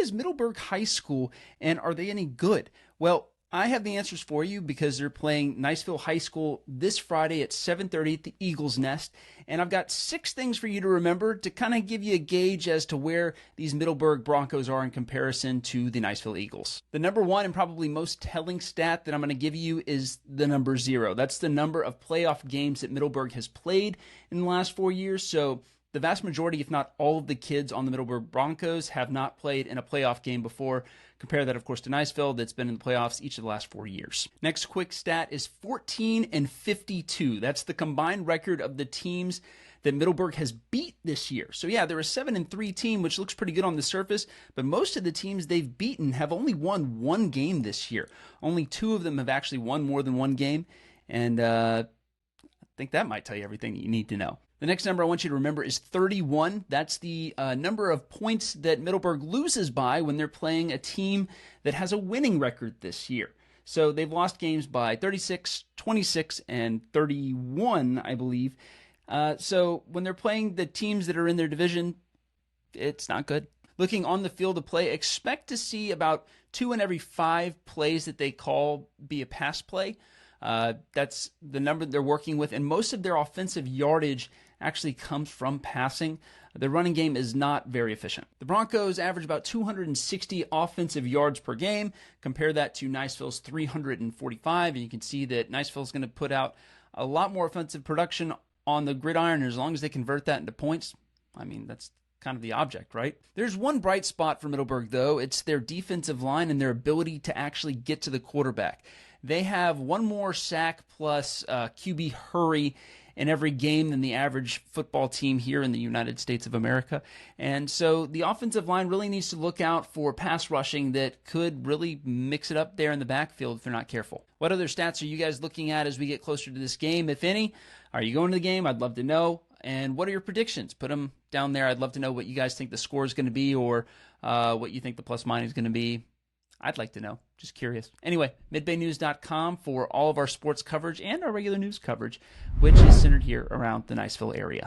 is Middleburg High School, and are they any good? Well, I have the answers for you because they're playing Niceville High School this Friday at 7:30 at the Eagles Nest. And I've got 6 things for you to remember to kind of give you a gauge as to where these Middleburg Broncos are in comparison to the Niceville Eagles. The number one and probably most telling stat that I'm going to give you is the number 0. That's the number of playoff games that Middleburg has played in the last 4 years. So the vast majority, if not all of the kids on the Middleburg Broncos have not played in a playoff game before. Compare that, of course, to Niceville that's been in the playoffs each of the last 4 years. Next quick stat is 14-52. That's the combined record of the teams that Middleburg has beat this year. So yeah, they're a 7-3 team, which looks pretty good on the surface, but most of the teams they've beaten have only won 1 game this year. Only 2 of them have actually won more than 1 game, and I think that might tell you everything that you need to know. The next number I want you to remember is 31. That's the number of points that Middleburg loses by when they're playing a team that has a winning record this year. So they've lost games by 36, 26, and 31, I believe. So when they're playing the teams that are in their division, it's not good. Looking on the field of play, expect to see about 2 in every 5 plays that they call be a pass play. That's the number they're working with, and most of their offensive yardage actually comes from passing. The running game is not very efficient. The Broncos average about 260 offensive yards per game. Compare that to Niceville's 345, and you can see that Niceville's going to put out a lot more offensive production on the gridiron, and as long as they convert that into points, I mean, that's kind of the object, right? There's one bright spot for Middleburg, though. It's their defensive line and their ability to actually get to the quarterback. They have 1 more sack plus QB hurry in every game than the average football team here in the United States of America. And so the offensive line really needs to look out for pass rushing that could really mix it up there in the backfield if they're not careful. What other stats are you guys looking at as we get closer to this game, if any? Are you going to the game? I'd love to know. And what are your predictions? Put them down there. I'd love to know what you guys think the score is going to be, or what you think the plus minus is going to be. I'd like to know. Just curious. Anyway, midbaynews.com for all of our sports coverage and our regular news coverage, which is centered here around the Niceville area.